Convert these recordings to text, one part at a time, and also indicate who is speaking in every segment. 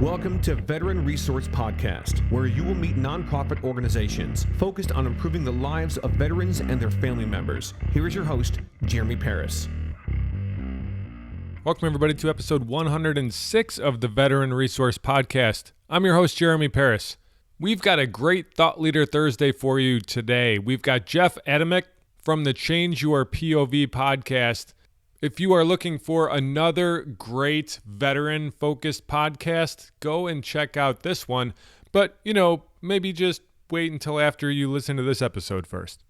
Speaker 1: Welcome to Veteran Resource Podcast, where you will meet nonprofit organizations focused on improving the lives of veterans and their family members. Here is your host, Jeremy Paris.
Speaker 2: Welcome, everybody, to episode 106 of the Veteran Resource Podcast. I'm your host, Jeremy Paris. We've got a great Thought Leader Thursday for you today. We've got Jeff Adamec from the Change Your POV podcast. If you are looking for another great veteran-focused podcast, go and check out this one. But, maybe just wait until after you listen to this episode first.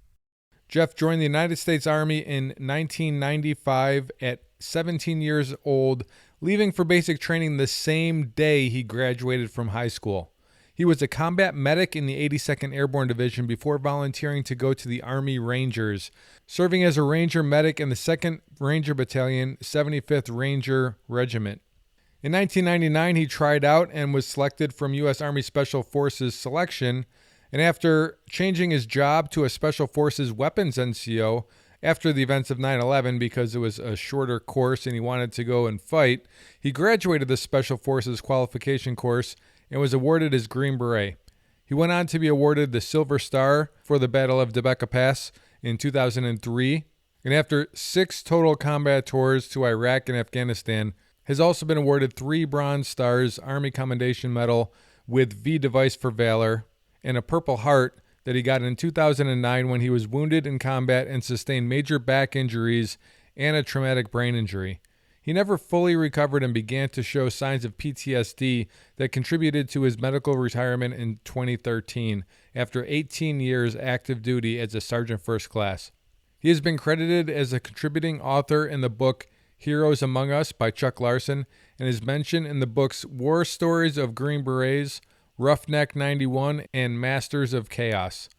Speaker 2: Jeff joined the United States Army in 1995 at 17 years old, leaving for basic training the same day he graduated from high school. He was a combat medic in the 82nd Airborne Division before volunteering to go to the Army Rangers, serving as a Ranger medic in the 2nd Ranger Battalion, 75th Ranger Regiment. In 1999, he tried out and was selected from U.S. Army Special Forces selection, and after changing his job to a Special Forces Weapons NCO after the events of 9/11 because it was a shorter course and he wanted to go and fight, he graduated the Special Forces Qualification Course and was awarded his Green Beret. He went on to be awarded the Silver Star for the Battle of Debeka Pass in 2003, and after 6 total combat tours to Iraq and Afghanistan, has also been awarded 3 Bronze Stars, Army Commendation Medal with V device for Valor, and a Purple Heart that he got in 2009 when he was wounded in combat and sustained major back injuries and a traumatic brain injury. He never fully recovered and began to show signs of PTSD that contributed to his medical retirement in 2013 after 18 years active duty as a Sergeant First Class. He has been credited as a contributing author in the book Heroes Among Us by Chuck Larson and is mentioned in the books War Stories of Green Berets, Roughneck 91, and Masters of Chaos.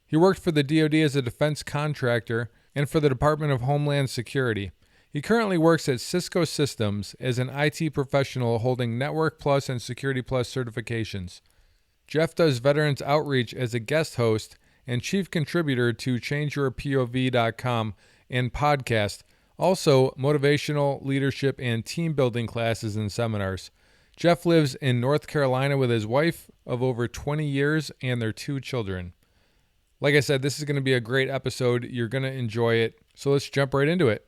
Speaker 2: He worked for the DoD as a defense contractor and for the Department of Homeland Security. He currently works at Cisco Systems as an IT professional holding Network Plus and Security Plus certifications. Jeff does veterans outreach as a guest host and chief contributor to ChangeYourPOV.com and podcast, also motivational, leadership, and team building classes and seminars. Jeff lives in North Carolina with his wife of over 20 years and their 2 children. Like I said, this is going to be a great episode. You're going to enjoy it. So let's jump right into it.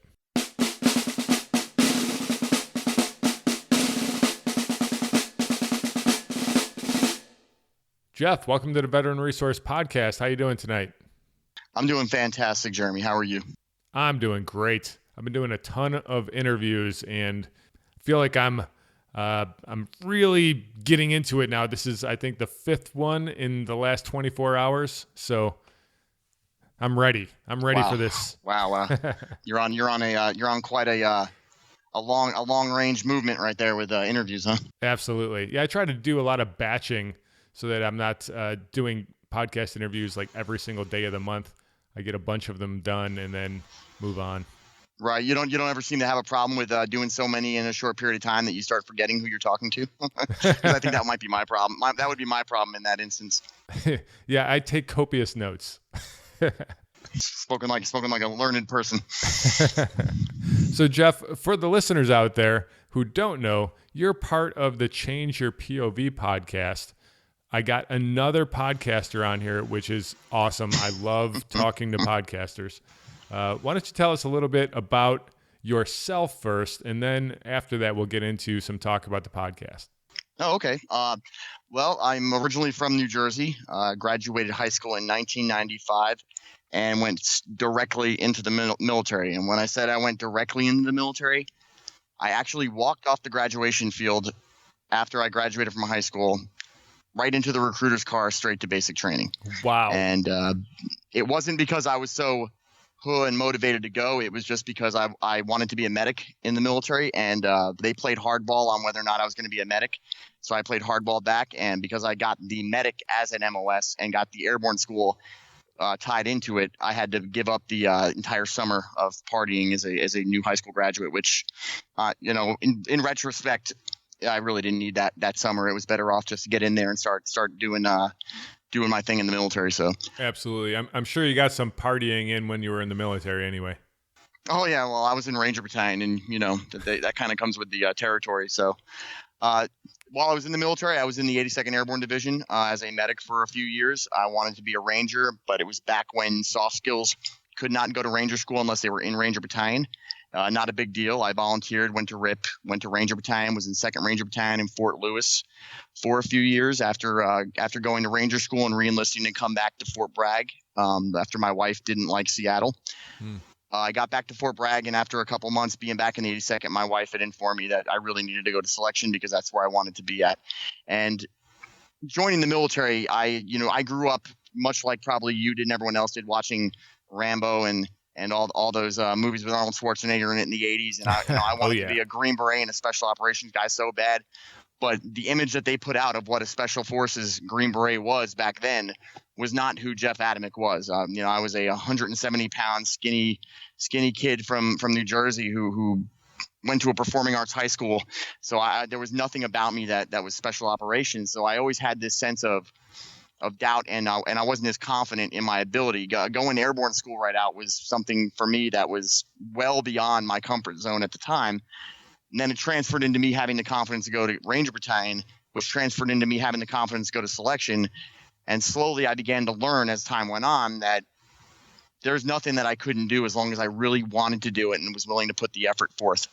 Speaker 2: Jeff, welcome to the Veteran Resource Podcast. How you doing tonight?
Speaker 3: I'm doing fantastic, Jeremy. How are you?
Speaker 2: I'm doing great. I've been doing a ton of interviews and feel like I'm really getting into it now. This is, I think, the 5th one in the last 24 hours. So I'm ready. I'm ready for this.
Speaker 3: Wow. You're on quite a long range movement right there with interviews, huh?
Speaker 2: Absolutely. Yeah, I try to do a lot of batching so that I'm not doing podcast interviews like every single day of the month. I get a bunch of them done and then move on.
Speaker 3: Right. You don't ever seem to have a problem with doing so many in a short period of time that you start forgetting who you're talking to? Because I think that might be my problem. That would be my problem in that instance.
Speaker 2: Yeah, I take copious notes.
Speaker 3: Spoken like a learned person.
Speaker 2: So, Jeff, for the listeners out there who don't know, you're part of the Change Your POV podcast. I got another podcaster on here, which is awesome. I love talking to podcasters. Why don't you tell us a little bit about yourself first, and then after that, we'll get into some talk about the podcast.
Speaker 3: Oh, okay. Well, I'm originally from New Jersey. Graduated high school in 1995 and went directly into the military. And when I said I went directly into the military, I actually walked off the graduation field after I graduated from high school, right into the recruiter's car, straight to basic training.
Speaker 2: Wow.
Speaker 3: And it wasn't because I was so and motivated to go. It was just because I wanted to be a medic in the military, and they played hardball on whether or not I was going to be a medic. So I played hardball back, and because I got the medic as an MOS and got the airborne school tied into it, I had to give up the entire summer of partying as a new high school graduate, which, in retrospect, I really didn't need that summer. It was better off just to get in there and start doing my thing in the military. So
Speaker 2: absolutely. I'm sure you got some partying in when you were in the military anyway.
Speaker 3: Oh yeah. Well, I was in Ranger Battalion, and that kind of comes with the territory. So While I was in the military, I was in the 82nd Airborne Division as a medic for a few years. I wanted to be a Ranger, but it was back when soft skills could not go to Ranger school unless they were in Ranger Battalion. Not a big deal. I volunteered, went to RIP, went to Ranger Battalion, was in 2nd Ranger Battalion in Fort Lewis for a few years after going to Ranger school and reenlisting and come back to Fort Bragg after my wife didn't like Seattle. I got back to Fort Bragg, and after a couple months being back in the 82nd, my wife had informed me that I really needed to go to selection because that's where I wanted to be at. And joining the military, I grew up much like probably you did and everyone else did, watching Rambo and all those movies with Arnold Schwarzenegger in it in the 80s. And I wanted to be a Green Beret and a special operations guy so bad. But the image that they put out of what a Special Forces Green Beret was back then was not who Jeff Adamec was. I was a 170-pound skinny kid from New Jersey who went to a performing arts high school. So there was nothing about me that was special operations. So I always had this sense of doubt, and I wasn't as confident in my ability. Going to airborne school right out was something for me that was well beyond my comfort zone at the time. And then it transferred into me having the confidence to go to Ranger Battalion, which transferred into me having the confidence to go to selection. And slowly I began to learn as time went on that there's nothing that I couldn't do as long as I really wanted to do it and was willing to put the effort forth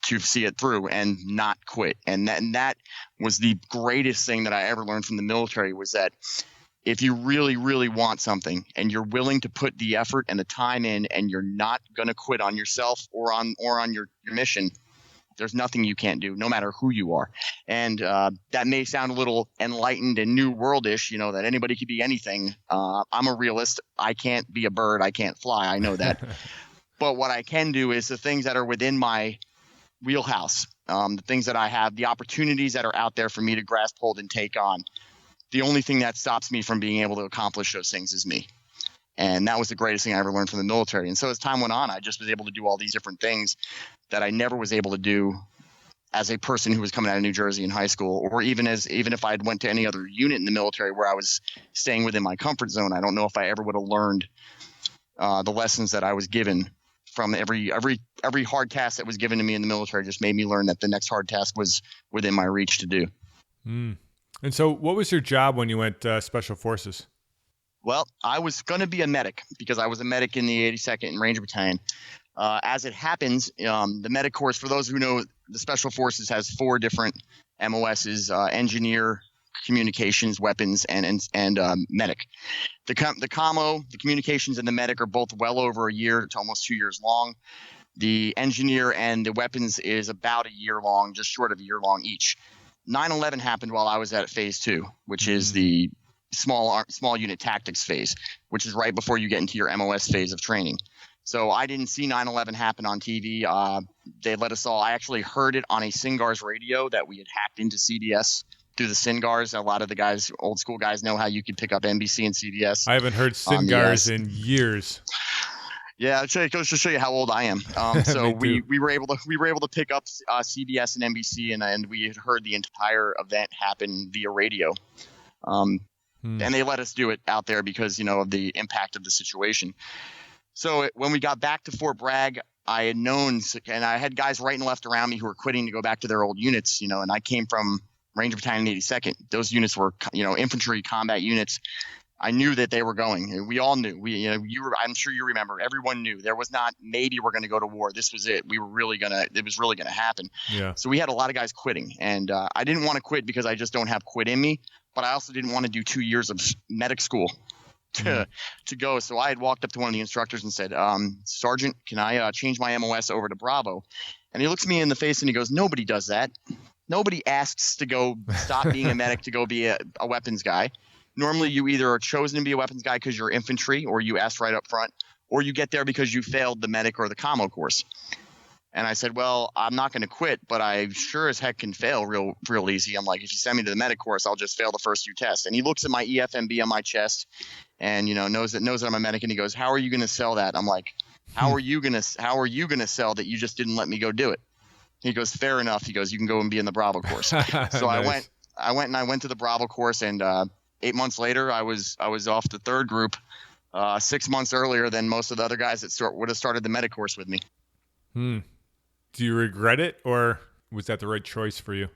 Speaker 3: to see it through and not quit. And that was the greatest thing that I ever learned from the military, was that if you really, really want something and you're willing to put the effort and the time in, and you're not going to quit on yourself or on your mission, there's nothing you can't do, no matter who you are. And that may sound a little enlightened and new worldish, that anybody could be anything. I'm a realist. I can't be a bird. I can't fly. I know that. But what I can do is the things that are within my wheelhouse, the things that I have, the opportunities that are out there for me to grasp hold and take on. The only thing that stops me from being able to accomplish those things is me. And that was the greatest thing I ever learned from the military. And so as time went on, I just was able to do all these different things that I never was able to do as a person who was coming out of New Jersey in high school, or even if I had went to any other unit in the military where I was staying within my comfort zone. I don't know if I ever would have learned the lessons that I was given from every hard task that was given to me in the military. Just made me learn that the next hard task was within my reach to do.
Speaker 2: And so what was your job when you went Special Forces?
Speaker 3: Well, I was going to be a medic because I was a medic in the 82nd and Ranger Battalion. As it happens, the medic course, for those who know, the Special Forces has 4 different MOSs: engineer, communications, weapons, and medic. The commo, the communications, and the medic are both well over a year to almost 2 years long. The engineer and the weapons is about a year long, just short of a year long each. 9/11 happened while I was at phase 2, which is the small unit tactics phase, which is right before you get into your MOS phase of training. So I didn't see 9/11 happen on TV. They let us all. I actually heard it on a SINGARS radio that we had hacked into CBS through the SINGARS. A lot of the guys, old school guys, know how you could pick up NBC and CBS.
Speaker 2: I haven't heard SINGARS in years.
Speaker 3: Yeah, it goes to show you how old I am. So we were able to pick up CBS and NBC, and we had heard the entire event happen via radio. And they let us do it out there because, of the impact of the situation. So when we got back to Fort Bragg, I had known, and I had guys right and left around me who were quitting to go back to their old units, and I came from Ranger Battalion 82nd. Those units were, infantry combat units. I knew that they were going. We all knew. I'm sure you remember. Everyone knew. There was not maybe we're going to go to war. This was it. It was really going to happen. Yeah. So we had a lot of guys quitting, and I didn't want to quit because I just don't have quit in me. But I also didn't want to do 2 years of medic school to go. So I had walked up to one of the instructors and said, Sergeant, can I change my MOS over to Bravo? And he looks me in the face and he goes, nobody does that. Nobody asks to go stop being a medic to go be a weapons guy. Normally you either are chosen to be a weapons guy because you're infantry, or you asked right up front, or you get there because you failed the medic or the commo course. And I said, well, I'm not going to quit, but I sure as heck can fail real easy. I'm like, if you send me to the medic course, I'll just fail the first 2 tests. And he looks at my EFMB on my chest and, knows that I'm a medic. And he goes, how are you going to sell that? I'm like, how are you going to sell that you just didn't let me go do it? He goes, fair enough. He goes, you can go and be in the Bravo course. So nice. I went to the Bravo course, and 8 months later, I was off the 3rd group 6 months earlier than most of the other guys that would have started the medic course with me.
Speaker 2: Do you regret it, or was that the right choice for you?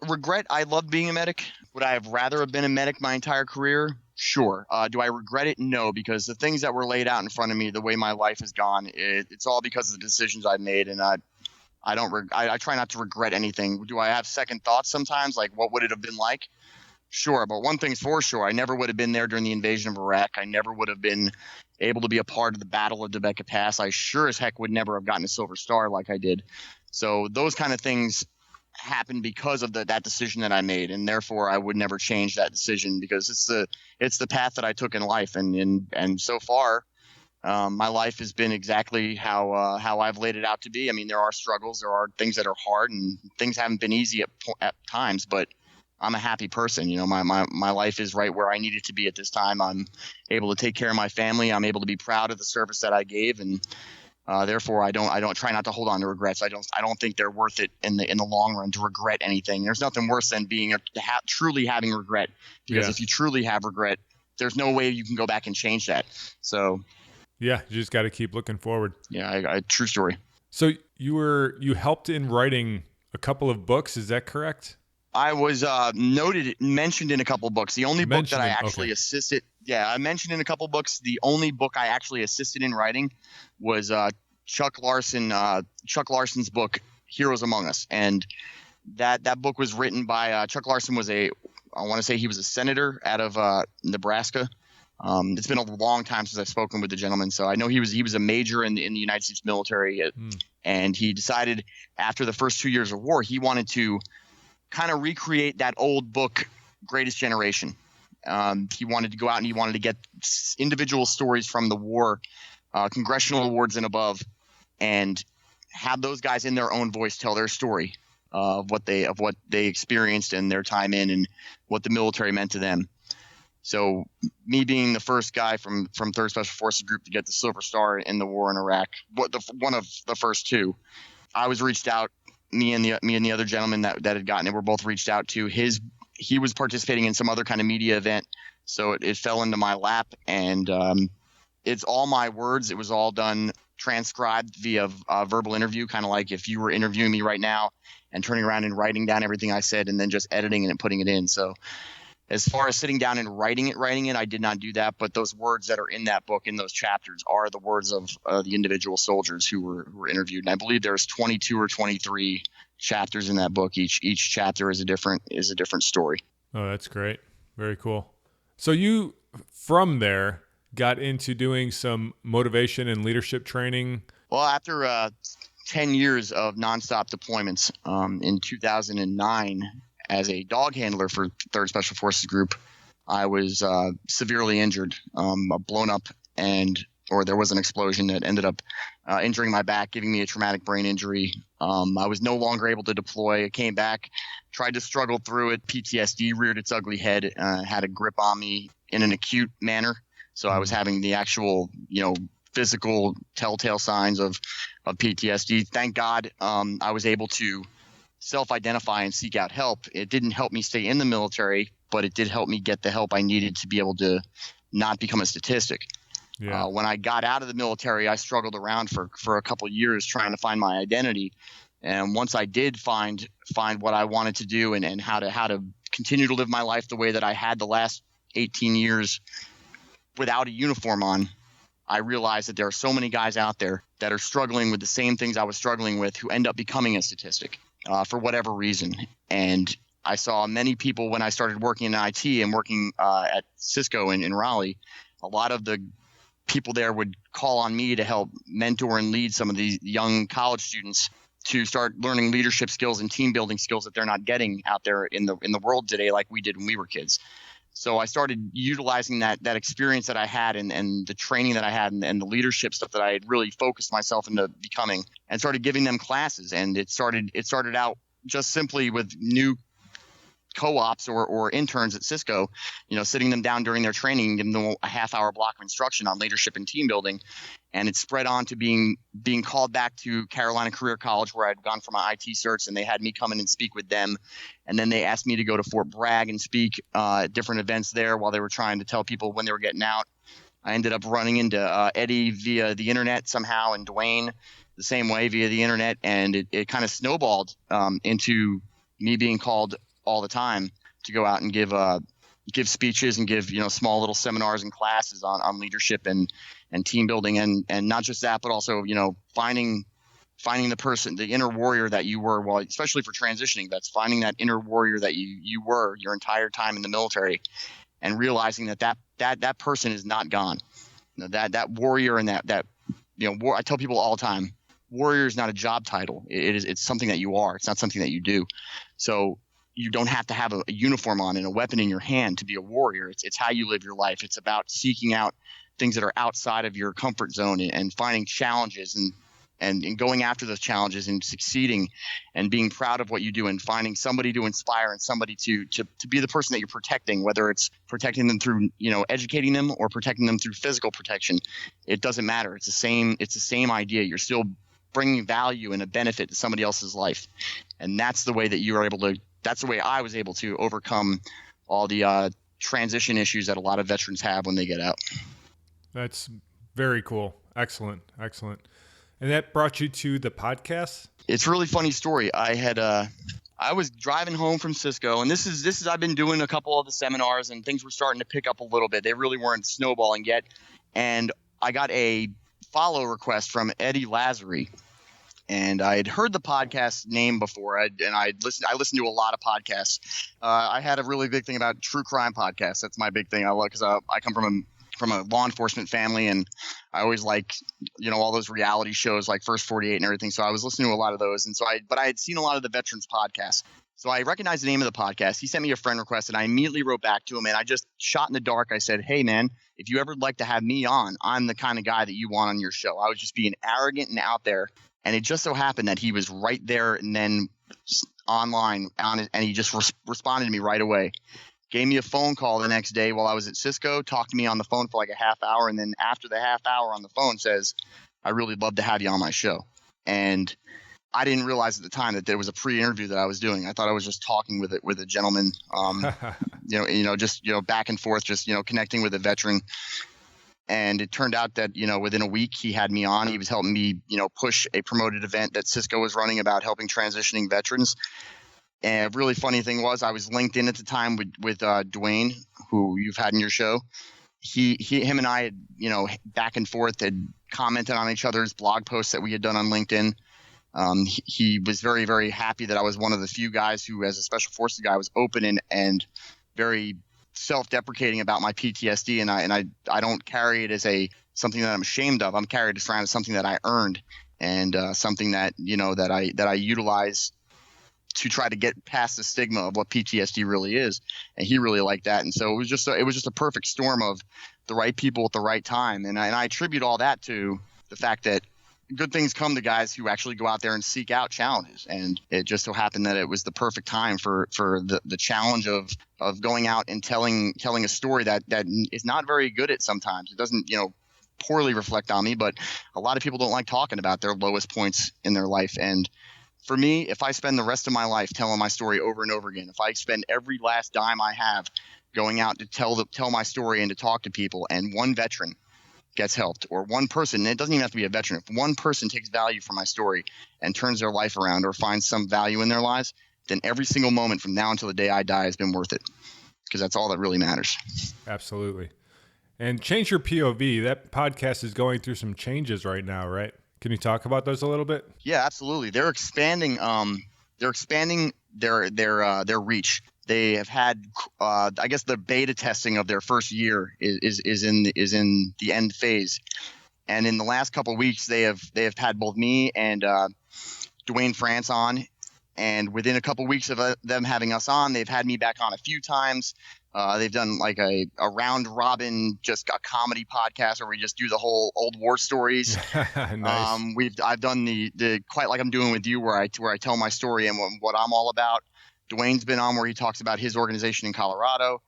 Speaker 3: Regret, I love being a medic. Would I have rather have been a medic my entire career? Sure. Do I regret it? No, because the things that were laid out in front of me, the way my life has gone, it's all because of the decisions I've made, and I try not to regret anything. Do I have second thoughts sometimes, like what would it have been like? Sure, but one thing's for sure, I never would have been there during the invasion of Iraq. I never would have been able to be a part of the Battle of Debeka Pass. I sure as heck would never have gotten a Silver Star like I did. So those kind of things happened because of that decision that I made, and therefore I would never change that decision because it's the path that I took in life, and so far my life has been exactly how I've laid it out to be. I mean, there are struggles, there are things that are hard, and things haven't been easy at times, but I'm a happy person. You know, my life is right where I need it to be at this time. I'm able to take care of my family. I'm able to be proud of the service that I gave, and therefore, I don't try not to hold on to regrets. I don't think they're worth it in the long run to regret anything. There's nothing worse than being truly having regret, because if you truly have regret, there's no way you can go back and change that. So, yeah,
Speaker 2: you just got to keep looking forward.
Speaker 3: Yeah, true story.
Speaker 2: So you helped in writing a couple of books. Is that correct?
Speaker 3: I was mentioned in a couple of books. The only book that I actually assisted. Yeah, I mentioned in a couple of books. The only book I actually assisted in writing was Chuck Larson's book, Heroes Among Us. And that book was written by Chuck Larson I want to say he was a senator out of Nebraska. It's been a long time since I've spoken with the gentleman, so I know he was a major in the United States military, and he decided after the first 2 years of war he wanted to kind of recreate that old book, Greatest Generation. He wanted to go out and he wanted to get individual stories from the war, congressional awards and above, and have those guys in their own voice tell their story of what they experienced in their time in and what the military meant to them. So me being the first guy from 3rd Special Forces Group to get the Silver Star in the war in Iraq, one of the first two, I was reached out. Me and the other gentleman that had gotten it were both reached out to. He was participating in some other kind of media event, so it fell into my lap, and it's all my words. It was all done transcribed via verbal interview, kind of like if you were interviewing me right now and turning around and writing down everything I said and then just editing it and putting it in. So as far as sitting down and writing it, I did not do that. But those words that are in that book, in those chapters, are the words of the individual soldiers who were interviewed. And I believe there's 22 or 23 chapters in that book. Each chapter is a different story.
Speaker 2: Oh, that's great. Very cool. So you, from there, got into doing some motivation and leadership training? Well,
Speaker 3: after 10 years of nonstop deployments, in 2009, as a dog handler for 3rd Special Forces Group, I was severely injured, blown up, or there was an explosion that ended up injuring my back, giving me a traumatic brain injury. I was no longer able to deploy. I came back, tried to struggle through it. PTSD reared its ugly head, had a grip on me in an acute manner. So I was having the actual, physical telltale signs of PTSD. Thank God I was able to self-identify and seek out help. It didn't help me stay in the military, but it did help me get the help I needed to be able to not become a statistic. Yeah. When I got out of the military, I struggled around for a couple of years trying to find my identity. And once I did find what I wanted to do and how to continue to live my life the way that I had the last 18 years without a uniform on, I realized that there are so many guys out there that are struggling with the same things I was struggling with who end up becoming a statistic. For whatever reason. And I saw many people when I started working in IT and working at Cisco in Raleigh, a lot of the people there would call on me to help mentor and lead some of these young college students to start learning leadership skills and team building skills that they're not getting out there in the world today like we did when we were kids. So I started utilizing that experience that I had and the training that I had and the leadership stuff that I had really focused myself into becoming, and started giving them classes. And it started out just simply with new co-ops or interns at Cisco, sitting them down during their training, giving them a half-hour block of instruction on leadership and team building. And it spread on to being called back to Carolina Career College, where I'd gone for my IT certs, and they had me come in and speak with them. And then they asked me to go to Fort Bragg and speak at different events there while they were trying to tell people when they were getting out. I ended up running into Eddie via the internet somehow, and Dwayne the same way via the internet, and it kind of snowballed into me being called all the time to go out and give speeches and give, small little seminars and classes on leadership and team building, and not just that, but also, finding the person, the inner warrior that you were, well, especially for transitioning, that's finding that inner warrior that you were your entire time in the military, and realizing that person is not gone. That warrior and that I tell people all the time, warrior is not a job title. It's something that you are. It's not something that you do. So you don't have to have a uniform on and a weapon in your hand to be a warrior. It's how you live your life. It's about seeking out things that are outside of your comfort zone and finding challenges and going after those challenges and succeeding and being proud of what you do and finding somebody to inspire and somebody to be the person that you're protecting, whether it's protecting them through, educating them or protecting them through physical protection. It doesn't matter. It's the same idea. You're still bringing value and a benefit to somebody else's life. And that's the way that that's the way I was able to overcome all the transition issues that a lot of veterans have when they get out.
Speaker 2: That's very cool. Excellent. And that brought you to the podcast?
Speaker 3: It's a really funny story. I was driving home from Cisco, and this is I've been doing a couple of the seminars, and things were starting to pick up a little bit. They really weren't snowballing yet. And I got a follow request from Eddie Lazary. And I had heard the podcast name before, I listened to a lot of podcasts. I had a really big thing about true crime podcasts. That's my big thing. I love, because I come from a law enforcement family, and I always like, all those reality shows like First 48 and everything. So I was listening to a lot of those. And but I had seen a lot of the veterans podcasts. So I recognized the name of the podcast. He sent me a friend request, and I immediately wrote back to him, and I just shot in the dark. I said, hey man, if you ever like to have me on, I'm the kind of guy that you want on your show. I was just being arrogant and out there. And it just so happened that he was right there and then online on it, and he just responded to me right away. Gave me a phone call the next day while I was at Cisco, talked to me on the phone for like a half hour, and then after the half hour on the phone says, I really love to have you on my show. And I didn't realize at the time that there was a pre-interview that I was doing. I thought I was just talking with a gentleman, just back and forth, just connecting with a veteran. And it turned out that, within a week he had me on. He was helping me, push a promoted event that Cisco was running about helping transitioning veterans. And a really funny thing was I was linked in at the time with Dwayne, who you've had in your show. Him and I had, back and forth had commented on each other's blog posts that we had done on LinkedIn. He was very, very happy that I was one of the few guys who, as a Special Forces guy, was open and very self-deprecating about my PTSD, and I don't carry it as something that I'm ashamed of. I'm carried it around as something that I earned, and something that that I utilize to try to get past the stigma of what PTSD really is. And he really liked that, and so it was just a perfect storm of the right people at the right time, and I attribute all that to the fact that good things come to guys who actually go out there and seek out challenges. And it just so happened that it was the perfect time for the challenge of going out and telling a story that is not very good at sometimes. It doesn't, poorly reflect on me, but a lot of people don't like talking about their lowest points in their life. And for me, if I spend the rest of my life telling my story over and over again, if I spend every last dime I have going out to tell my story and to talk to people, and one veteran gets helped, or one person, and it doesn't even have to be a veteran, if one person takes value from my story and turns their life around or finds some value in their lives, then every single moment from now until the day I die has been worth it, because that's all that really matters. Absolutely.
Speaker 2: And Change Your POV, that podcast is going through some changes right now, right? Can you talk about those a little bit?
Speaker 3: Yeah, absolutely. They're expanding their reach. They have had, I guess, the beta testing of their first year is in the end phase, and in the last couple of weeks, they have had both me and Dwayne France on, and within a couple of weeks of them having us on, they've had me back on a few times. They've done like a round robin, just a comedy podcast where we just do the whole old war stories.
Speaker 2: Nice.
Speaker 3: I've done the quite like I'm doing with you, where I tell my story and what I'm all about. Dwayne's been on where he talks about his organization in Colorado,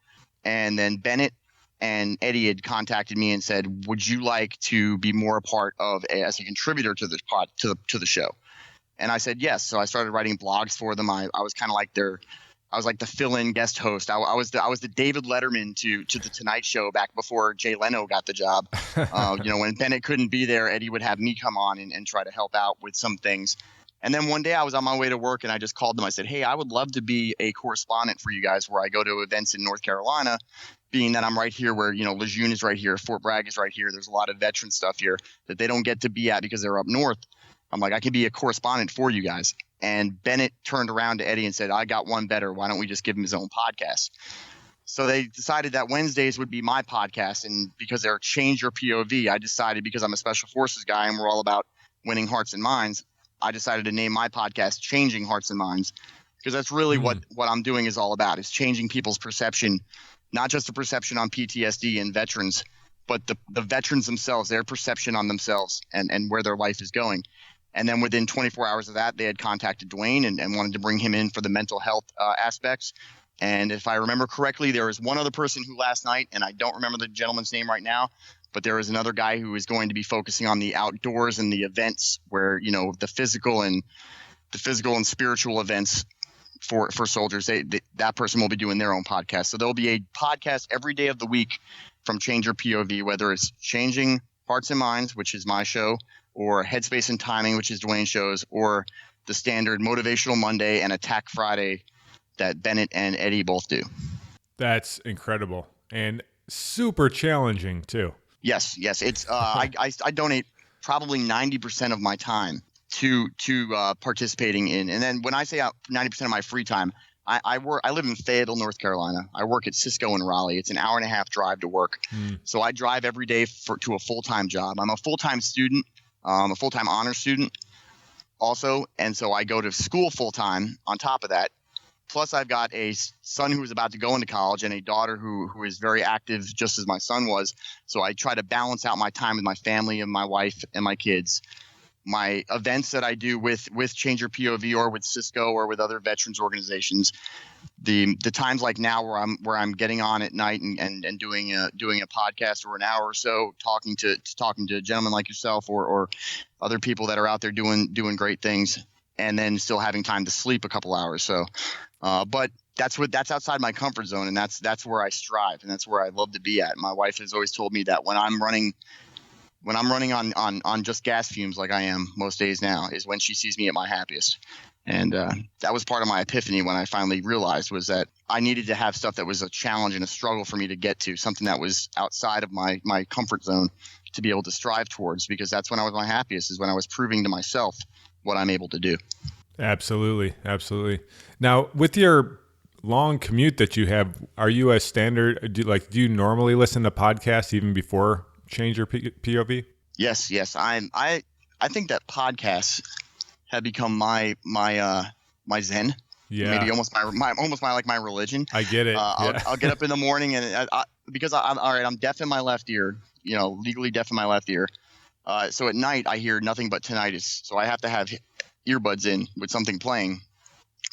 Speaker 3: and then Bennett and Eddie had contacted me and said, "Would you like to be more a part of as a contributor to the show?" And I said yes. So I started writing blogs for them. I was kind of like the fill-in guest host. I was the David Letterman to the Tonight Show back before Jay Leno got the job. When Bennett couldn't be there, Eddie would have me come on and try to help out with some things. And then one day I was on my way to work and I just called them. I said, hey, I would love to be a correspondent for you guys where I go to events in North Carolina, being that I'm right here where, Lejeune is right here, Fort Bragg is right here. There's a lot of veteran stuff here that they don't get to be at because they're up north. I'm like, I can be a correspondent for you guys. And Bennett turned around to Eddie and said, I got one better. Why don't we just give him his own podcast? So they decided that Wednesdays would be my podcast. And because they're Change Your POV, I decided, because I'm a Special Forces guy and we're all about winning hearts and minds, I decided to name my podcast Changing Hearts and Minds, because that's really what I'm doing is all about, is changing people's perception, not just the perception on PTSD and veterans, but the veterans themselves, their perception on themselves and where their life is going. And then within 24 hours of that, they had contacted Dwayne and wanted to bring him in for the mental health aspects. And if I remember correctly, there was one other person who last night, and I don't remember the gentleman's name right now, but there was another guy who is going to be focusing on the outdoors and the events where, the physical and spiritual events for soldiers. That person will be doing their own podcast. So there'll be a podcast every day of the week from Change Your POV, whether it's Changing Hearts and Minds, which is my show, or Headspace and Timing, which is Dwayne's shows, or the standard Motivational Monday and Attack Friday that Bennett and Eddie both do.
Speaker 2: That's incredible and super challenging too.
Speaker 3: Yes. It's I donate probably 90% of my time to participating in, and then when I say 90% of my free time, I live in Fayetteville, North Carolina. I work at Cisco in Raleigh. It's an hour and a half drive to work. So I drive every day to a full-time job. I'm a full-time student, a full-time honor student also, and so I go to school full-time on top of that. Plus, I've got a son who is about to go into college and a daughter who is very active, just as my son was. So I try to balance out my time with my family and my wife and my kids. My events that I do with Change Your POV or with Cisco or with other veterans organizations, the times like now where I'm getting on at night and doing a podcast or an hour or so talking to gentlemen like yourself or other people that are out there doing great things, and then still having time to sleep a couple hours. So. But that's outside my comfort zone, and that's where I strive, and that's where I love to be at. My wife has always told me that when I'm running on just gas fumes like I am most days now is when she sees me at my happiest. And that was part of my epiphany when I finally realized was that I needed to have stuff that was a challenge and a struggle for me to get to, something that was outside of my comfort zone to be able to strive towards, because that's when I was my happiest, is when I was proving to myself what I'm able to do.
Speaker 2: Absolutely. Now, with your long commute that you have, are you a standard? Do you normally listen to podcasts even before Change Your POV?
Speaker 3: Yes. I think that podcasts have become my zen. Yeah. Maybe almost my religion.
Speaker 2: I get it.
Speaker 3: I'll get up in the morning and because I'm all right. I'm deaf in my left ear. Legally deaf in my left ear. So at night I hear nothing but tinnitus. So I have to have earbuds in with something playing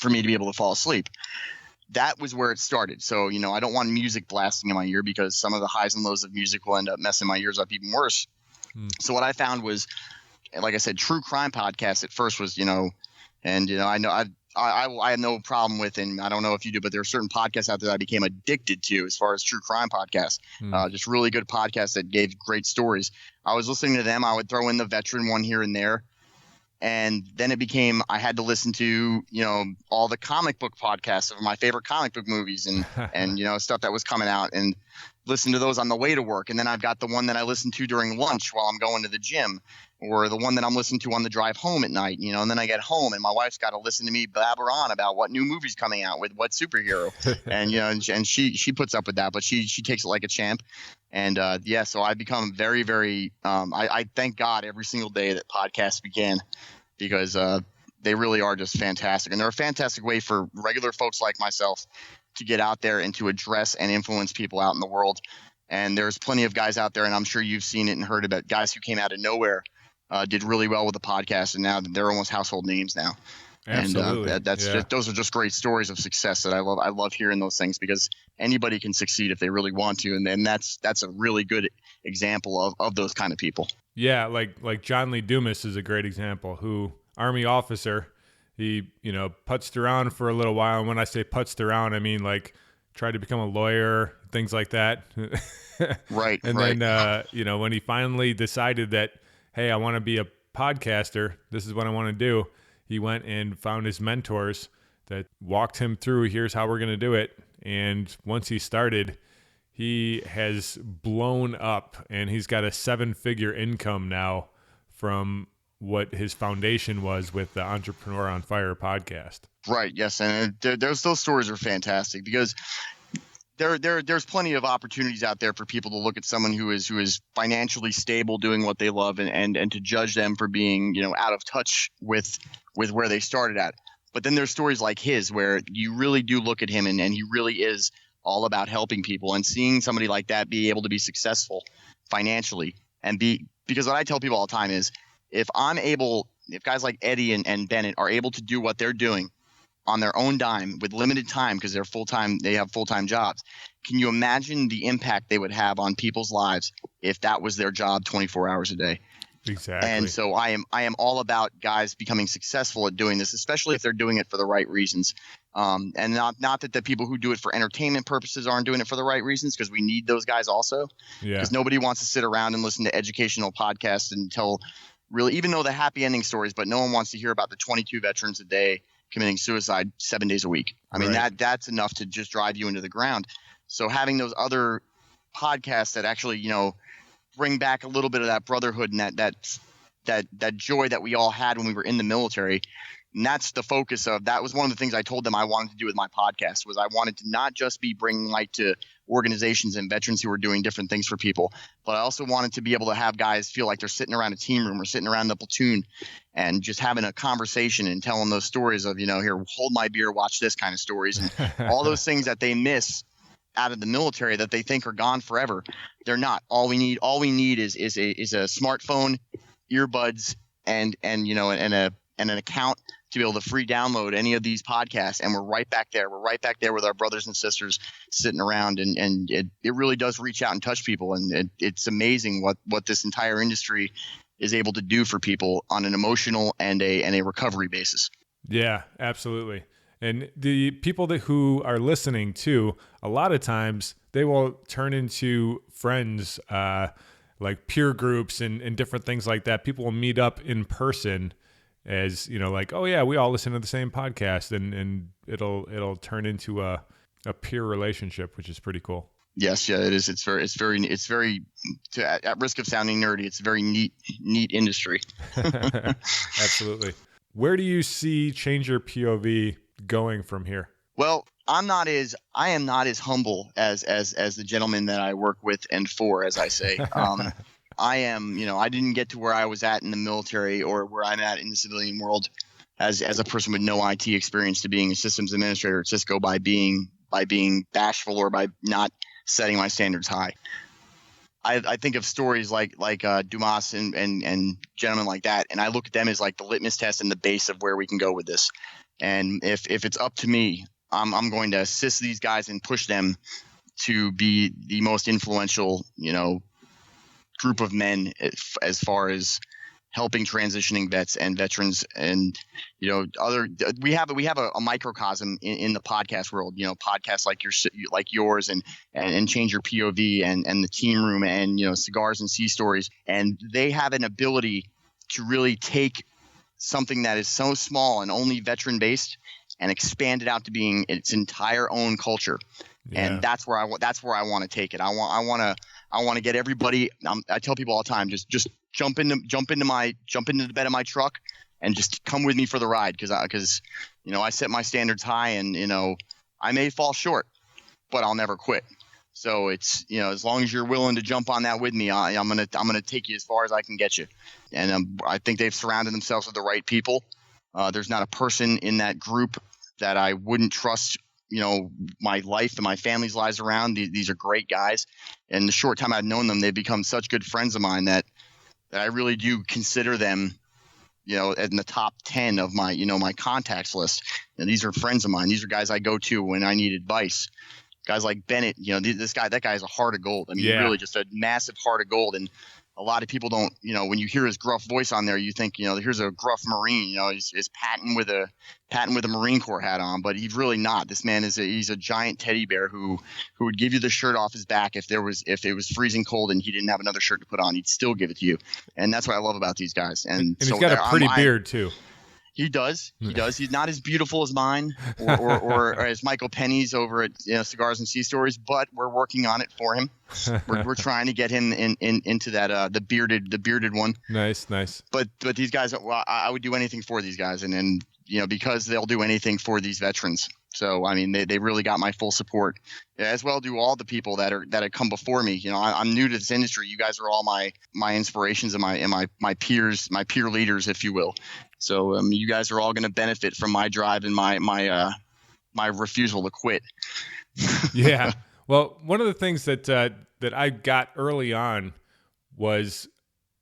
Speaker 3: for me to be able to fall asleep. That was where it started. So, I don't want music blasting in my ear because some of the highs and lows of music will end up messing my ears up even worse. So what I found was, like I said, true crime podcasts at first was, I know I have no problem with, and I don't know if you do, but there are certain podcasts out there that I became addicted to as far as true crime podcasts, just really good podcasts that gave great stories. I was listening to them. I would throw in the veteran one here and there. And then it became, I had to listen to, all the comic book podcasts of my favorite comic book movies and stuff that was coming out, and listen to those on the way to work. And then I've got the one that I listen to during lunch while I'm going to the gym, or the one that I'm listening to on the drive home at night, and then I get home and my wife's got to listen to me blabber on about what new movie's coming out with what superhero. And, and she puts up with that, but she takes it like a champ. And, so I've become very, very, I thank God every single day that podcasts began, because, they really are just fantastic. And they're a fantastic way for regular folks like myself to get out there and to address and influence people out in the world. And there's plenty of guys out there, and I'm sure you've seen it and heard about guys who came out of nowhere, did really well with the podcast, and now they're almost household names now.
Speaker 2: Absolutely.
Speaker 3: And those are just great stories of success that I love. I love hearing those things, because anybody can succeed if they really want to. And that's a really good example of those kind of people.
Speaker 2: Yeah. Like John Lee Dumas is a great example, who Army officer, he, putzed around for a little while. And when I say putzed around, I mean, tried to become a lawyer, things like that.
Speaker 3: Right.
Speaker 2: And
Speaker 3: right.
Speaker 2: Then, when he finally decided that, hey, I want to be a podcaster, this is what I want to do, he went and found his mentors that walked him through, here's how we're going to do it. And once he started, he has blown up, and he's got a 7-figure income now from what his foundation was with the Entrepreneur on Fire podcast.
Speaker 3: Right. Yes. And those stories are fantastic, because there's plenty of opportunities out there for people to look at someone who is financially stable, doing what they love, and to judge them for being, out of touch with where they started at. But then there's stories like his, where you really do look at him and he really is all about helping people, and seeing somebody like that be able to be successful financially because what I tell people all the time is, if guys like Eddie and Bennett are able to do what they're doing on their own dime with limited time, because they have full-time jobs, can you imagine the impact they would have on people's lives if that was their job 24 hours a day?
Speaker 2: Exactly.
Speaker 3: And so I am all about guys becoming successful at doing this, especially if they're doing it for the right reasons. And not that the people who do it for entertainment purposes aren't doing it for the right reasons, because we need those guys also. Yeah. Because nobody wants to sit around and listen to educational podcasts and even know the happy ending stories, but no one wants to hear about the 22 veterans a day committing suicide 7 days a week. I mean, that's enough to just drive you into the ground. So having those other podcasts that actually, bring back a little bit of that brotherhood and that joy that we all had when we were in the military. And that's the focus of that. Was one of the things I told them I wanted to do with my podcast, was I wanted to not just be bringing light to organizations and veterans who were doing different things for people, but I also wanted to be able to have guys feel like they're sitting around a team room or sitting around the platoon and just having a conversation and telling those stories of, here, hold my beer, watch this kind of stories, and all those things that they miss out of the military that they think are gone forever. They're not. All we need is a smartphone, earbuds, and an account to be able to free download any of these podcasts, and we're right back there. We're right back there with our brothers and sisters sitting around, and it really does reach out and touch people, and it's amazing what this entire industry is able to do for people on an emotional and a recovery basis.
Speaker 2: Yeah, absolutely. And the people who are listening too, a lot of times they will turn into friends, like peer groups and different things like that. People will meet up in person as, like, oh yeah, we all listen to the same podcast, and it'll turn into a peer relationship, which is pretty cool.
Speaker 3: Yes, yeah, it is. It's very at risk of sounding nerdy, it's a very neat industry.
Speaker 2: Absolutely. Where do you see Change Your POV going from here?
Speaker 3: Well, I am not as humble as the gentleman that I work with and for, as I say. I am, I didn't get to where I was at in the military or where I'm at in the civilian world as a person with no IT experience to being a systems administrator at Cisco by being bashful or by not setting my standards high. I think of stories like Dumas and gentlemen like that, and I look at them as like the litmus test and the base of where we can go with this. And if it's up to me, I'm going to assist these guys and push them to be the most influential, group of men as far as helping transitioning vets and veterans, and we have a microcosm in the podcast world. Podcasts like yours and Change Your POV and the Team Room and Cigars and Sea Stories, and they have an ability to really take something that is so small and only veteran based and expand it out to being its entire own culture. Yeah. And that's where I want to take it. I want to get everybody. I tell people all the time, just jump into the bed of my truck and just come with me for the ride. Cause I set my standards high, and, I may fall short, but I'll never quit. So it's, as long as you're willing to jump on that with me, I'm going to take you as far as I can get you. And I think they've surrounded themselves with the right people. There's not a person in that group that I wouldn't trust, my life and my family's lives around. These are great guys. And the short time I've known them, they've become such good friends of mine that I really do consider them, in the top 10 of my, my contacts list. And these are friends of mine. These are guys I go to when I need advice. Guys like Bennett, that guy has a heart of gold. I mean, really just a massive heart of gold. And a lot of people don't, when you hear his gruff voice on there, you think, here's a gruff Marine, he's patting with a Marine Corps hat on, but he's really not. This man he's a giant teddy bear who would give you the shirt off his back if it was freezing cold and he didn't have another shirt to put on, he'd still give it to you. And that's what I love about these guys. And so
Speaker 2: he's got a pretty beard too.
Speaker 3: He does. He's not as beautiful as mine or as Michael Penny's over at Cigars and Sea Stories, but we're working on it for him. We're trying to get him into that the bearded one.
Speaker 2: Nice.
Speaker 3: But these guys, well, I would do anything for these guys, and because they'll do anything for these veterans. So I mean, they really got my full support, as well do all the people that have come before me. I'm new to this industry. You guys are all my inspirations and my peers, my peer leaders, if you will. So you guys are all going to benefit from my drive and my refusal to quit.
Speaker 2: Yeah. Well, one of the things that I got early on was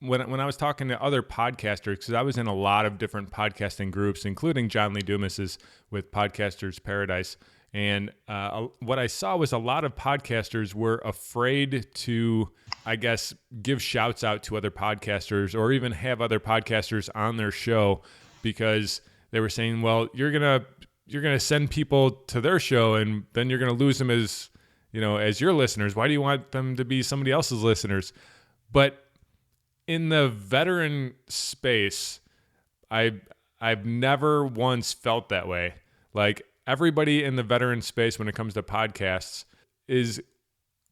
Speaker 2: when I was talking to other podcasters, because I was in a lot of different podcasting groups, including John Lee Dumas's with Podcasters Paradise. And what I saw was a lot of podcasters were afraid to, I guess, give shouts out to other podcasters or even have other podcasters on their show, because they were saying, well, you're gonna send people to their show and then you're gonna lose them as your listeners. Why do you want them to be somebody else's listeners? But in the veteran space, I've never once felt that way. Like, everybody in the veteran space, when it comes to podcasts, is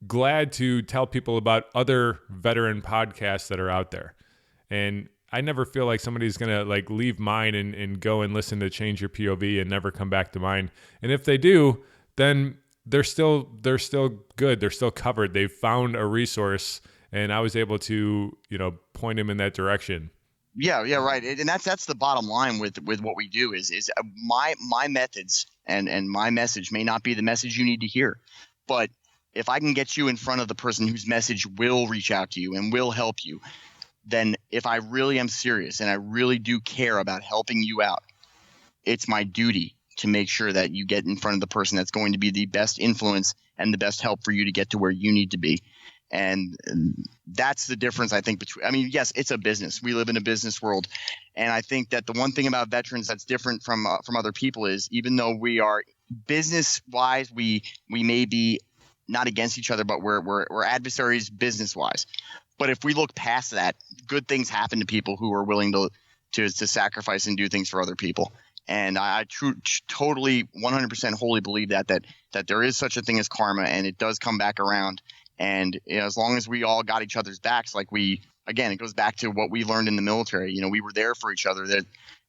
Speaker 2: glad to tell people about other veteran podcasts that are out there. And I never feel like somebody's going to leave mine and go and listen to Change Your POV and never come back to mine. And if they do, then they're still good. They're still covered. They've found a resource, and I was able to, point them in that direction.
Speaker 3: Yeah, right. And that's the bottom line with what we do is my methods and my message may not be the message you need to hear, but if I can get you in front of the person whose message will reach out to you and will help you, then if I really am serious and I really do care about helping you out, it's my duty to make sure that you get in front of the person that's going to be the best influence and the best help for you to get to where you need to be. And that's the difference, I think, between, yes, it's a business. We live in a business world. And I think that the one thing about veterans that's different from other people is, even though we are business wise, we may be not against each other, but we're adversaries business wise. But if we look past that, good things happen to people who are willing to sacrifice and do things for other people. And I totally 100% wholly believe that there is such a thing as karma, and it does come back around. And as long as we all got each other's backs, it goes back to what we learned in the military. We were there for each other.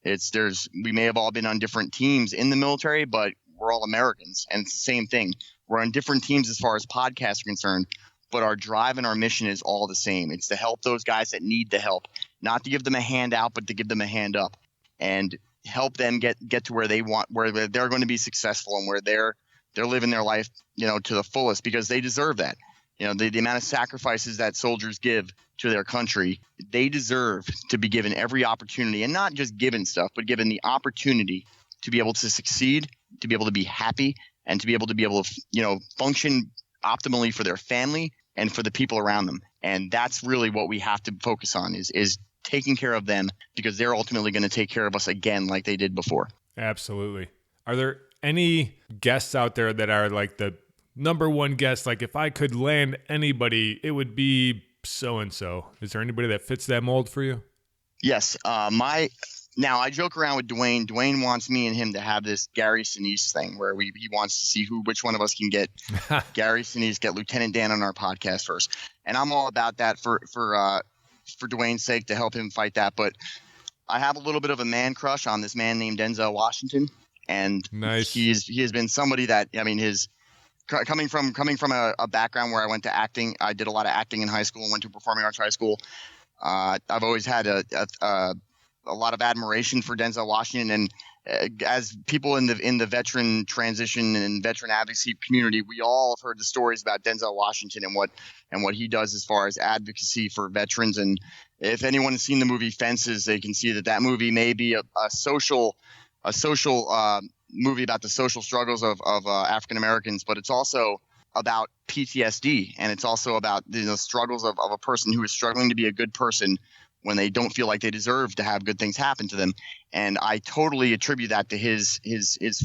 Speaker 3: We may have all been on different teams in the military, but we're all Americans, and it's the same thing. We're on different teams as far as podcasts are concerned, but our drive and our mission is all the same. It's to help those guys that need the help, not to give them a hand out, but to give them a hand up and help them get to where they want, where they're going to be successful and where they're living their life, to the fullest, because they deserve that. The amount of sacrifices that soldiers give to their country, they deserve to be given every opportunity, and not just given stuff, but given the opportunity to be able to succeed, to be able to be happy, and to be able to function optimally for their family and for the people around them. And that's really what we have to focus on is taking care of them, because they're ultimately going to take care of us again like they did before. Absolutely.
Speaker 2: Are there any guests out there that are like the number one guest? Like, if I could land anybody, it would be so-and-so. Is there anybody that fits that mold for you?
Speaker 3: Yes. Now I joke around with Dwayne. Dwayne wants me and him to have this Gary Sinise thing where he wants to see which one of us can get Gary Sinise, get Lieutenant Dan on our podcast first. And I'm all about that for Dwayne's sake, to help him fight that. But I have a little bit of a man crush on this man named Denzel Washington. And
Speaker 2: nice.
Speaker 3: He has been somebody that, coming from a background where I went to acting, I did a lot of acting in high school and went to performing arts high school. I've always had a lot of admiration for Denzel Washington, and as people in the veteran transition and veteran advocacy community, we all have heard the stories about Denzel Washington and what he does as far as advocacy for veterans. And if anyone has seen the movie Fences, they can see that movie may be a social movie about the social struggles of African Americans, but it's also about PTSD, and it's also about the struggles of a person who is struggling to be a good person when they don't feel like they deserve to have good things happen to them. And I totally attribute that to his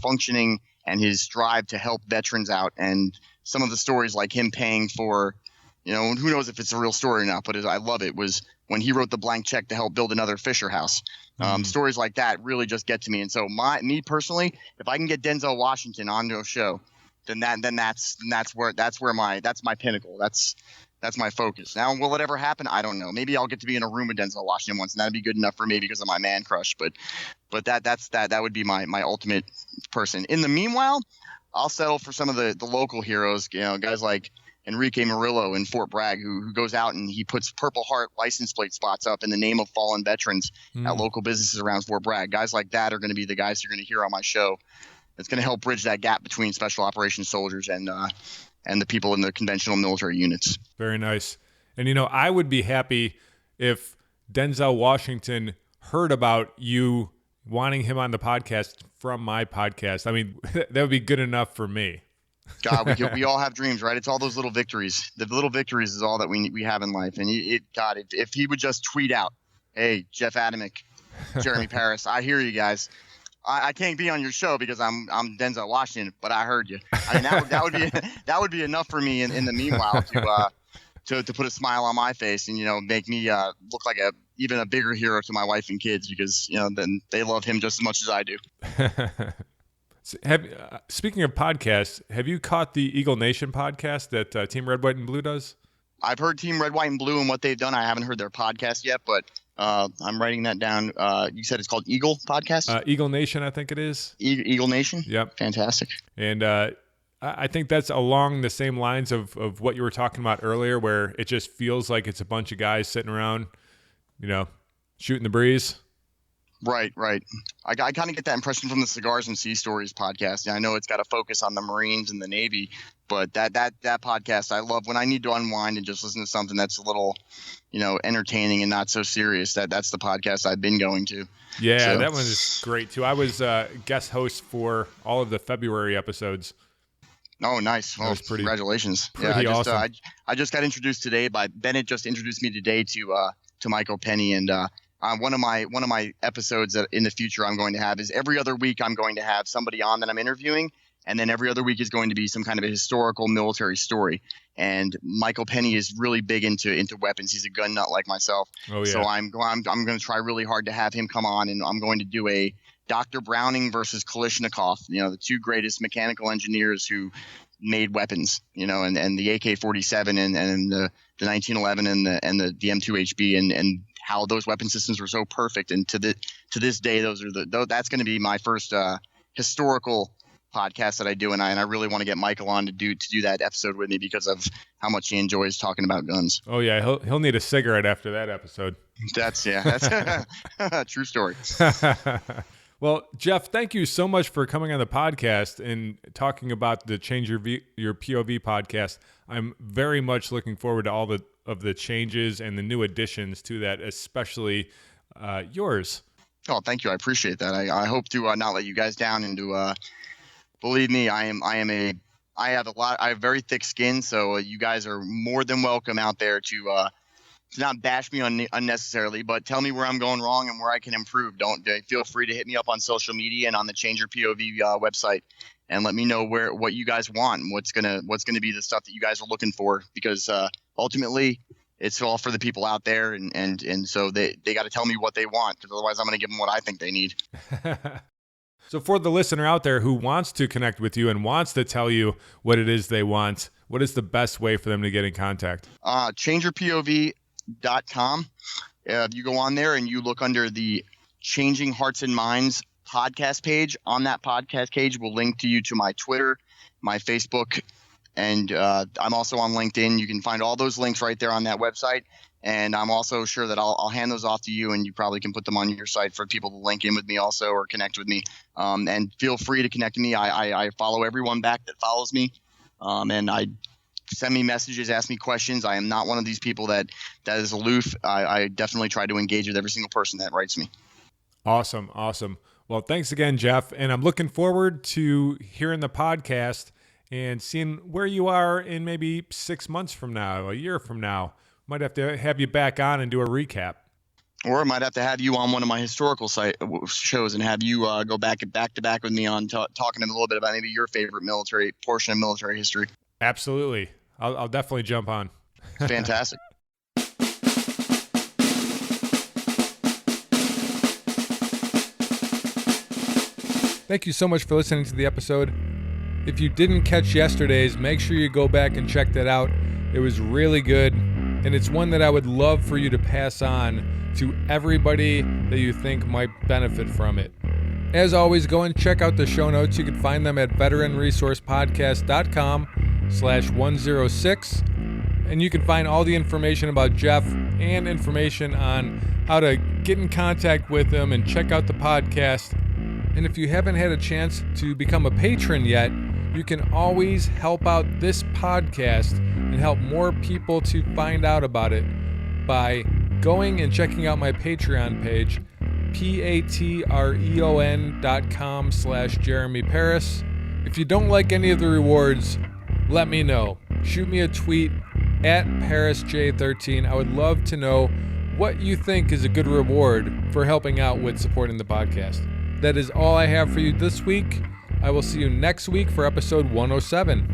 Speaker 3: functioning and his drive to help veterans out. And some of the stories, like him paying for, who knows if it's a real story or not, but I love it, was when he wrote the blank check to help build another Fisher House. Stories like that really just get to me. And so me personally, if I can get Denzel Washington onto a show, then that's my pinnacle. That's my focus. Now, will it ever happen? I don't know. Maybe I'll get to be in a room with Denzel Washington once, and that'd be good enough for me because of my man crush. But that would be my ultimate person. In the meanwhile, I'll settle for some of the local heroes, guys like Enrique Murillo in Fort Bragg, who goes out and he puts Purple Heart license plate spots up in the name of fallen veterans at local businesses around Fort Bragg. Guys like that are going to be the guys you're going to hear on my show. It's going to help bridge that gap between special operations soldiers and the people in the conventional military units.
Speaker 2: Very nice. And, I would be happy if Denzel Washington heard about you wanting him on the podcast from my podcast. I mean, that would be good enough for me.
Speaker 3: God, we all have dreams, right? It's all those little victories. The little victories is all that we have in life. And if he would just tweet out, "Hey, Jeff Adamec, Jeremy Paris, I hear you guys. I can't be on your show because I'm Denzel Washington, but I heard you." I mean, that would be enough for me in the meanwhile to put a smile on my face and make me look like even a bigger hero to my wife and kids because then they love him just as much as I do.
Speaker 2: Speaking of podcasts, have you caught the Eagle Nation podcast that Team Red, White, and Blue does?
Speaker 3: I've heard Team Red, White, and Blue and what they've done. I haven't heard their podcast yet, but I'm writing that down. You said it's called Eagle Podcast?
Speaker 2: Eagle Nation, I think it is.
Speaker 3: Eagle Nation?
Speaker 2: Yep.
Speaker 3: Fantastic.
Speaker 2: And I think that's along the same lines of what you were talking about earlier, where it just feels like it's a bunch of guys sitting around, shooting the breeze.
Speaker 3: Right. I kind of get that impression from the Cigars and Sea Stories podcast. I know it's got a focus on the Marines and the Navy, but that podcast I love when I need to unwind and just listen to something that's a little, entertaining and not so serious. That's the podcast I've been going to.
Speaker 2: Yeah, that one is great too. I was guest host for all of the February episodes.
Speaker 3: Oh, nice. Well, congratulations.
Speaker 2: Awesome.
Speaker 3: I just got introduced today by Bennett. Just introduced me today to Michael Penny, and one of my episodes that in the future I'm going to have is every other week I'm going to have somebody on that I'm interviewing, and then every other week is going to be some kind of a historical military story. And Michael Penny is really big into weapons. He's a gun nut like myself.
Speaker 2: Oh, yeah.
Speaker 3: So I'm going to try really hard to have him come on, and I'm going to do a Dr. Browning versus Kalashnikov, the two greatest mechanical engineers who made weapons, and the AK-47 and the 1911 and the M2HB and how those weapon systems were so perfect. And to this day, that's going to be my first historical podcast that I do, and I really want to get Michael on to do that episode with me because of how much he enjoys talking about guns.
Speaker 2: Oh yeah, he'll need a cigarette after that episode.
Speaker 3: That's true story.
Speaker 2: Well, Jeff, thank you so much for coming on the podcast and talking about the Change Your POV podcast. I'm very much looking forward to all of the changes and the new additions to that, especially yours.
Speaker 3: Oh, thank you. I appreciate that. I hope to not let you guys down and to believe me, I have very thick skin, so you guys are more than welcome out there to not bash me unnecessarily, but tell me where I'm going wrong and where I can improve. Don't feel free to hit me up on social media and on the Change Your POV website, and let me know what you guys want and what's gonna be the stuff that you guys are looking for, because ultimately it's all for the people out there, and so they got to tell me what they want, because otherwise I'm going to give them what I think they need.
Speaker 2: So for the listener out there who wants to connect with you and wants to tell you what it is they want, what is the best way for them to get in contact?
Speaker 3: ChangeYourPOV.com. You go on there and you look under the Changing Hearts and Minds podcast page. On that podcast page will link to you to my Twitter, my Facebook, and I'm also on LinkedIn. You can find all those links right there on that website. And I'm also sure that I'll hand those off to you, and you probably can put them on your site for people to link in with me also, or connect with me. And feel free to connect with me. I follow everyone back that follows me. And I send me messages, ask me questions. I am not one of these people that is aloof. I definitely try to engage with every single person that writes me.
Speaker 2: Awesome. Well, thanks again, Jeff. And I'm looking forward to hearing the podcast and seeing where you are in maybe 6 months from now, a year from now. Might have to have you back on and do a recap.
Speaker 3: Or I might have to have you on one of my historical shows and have you go back to back with me on talking a little bit about maybe your favorite portion of military history.
Speaker 2: Absolutely. I'll definitely jump on.
Speaker 3: Fantastic.
Speaker 2: Thank you so much for listening to the episode. If you didn't catch yesterday's, make sure you go back and check that out. It was really good, and it's one that I would love for you to pass on to everybody that you think might benefit from it. As always, go and check out the show notes. You can find them at veteranresourcepodcast.com/106. And you can find all the information about Jeff and information on how to get in contact with him and check out the podcast. And if you haven't had a chance to become a patron yet, you can always help out this podcast and help more people to find out about it by going and checking out my Patreon page, patreon.com/Jeremy Paris. If you don't like any of the rewards, let me know. Shoot me a tweet at ParisJ13. I would love to know what you think is a good reward for helping out with supporting the podcast. That is all I have for you this week. I will see you next week for episode 107.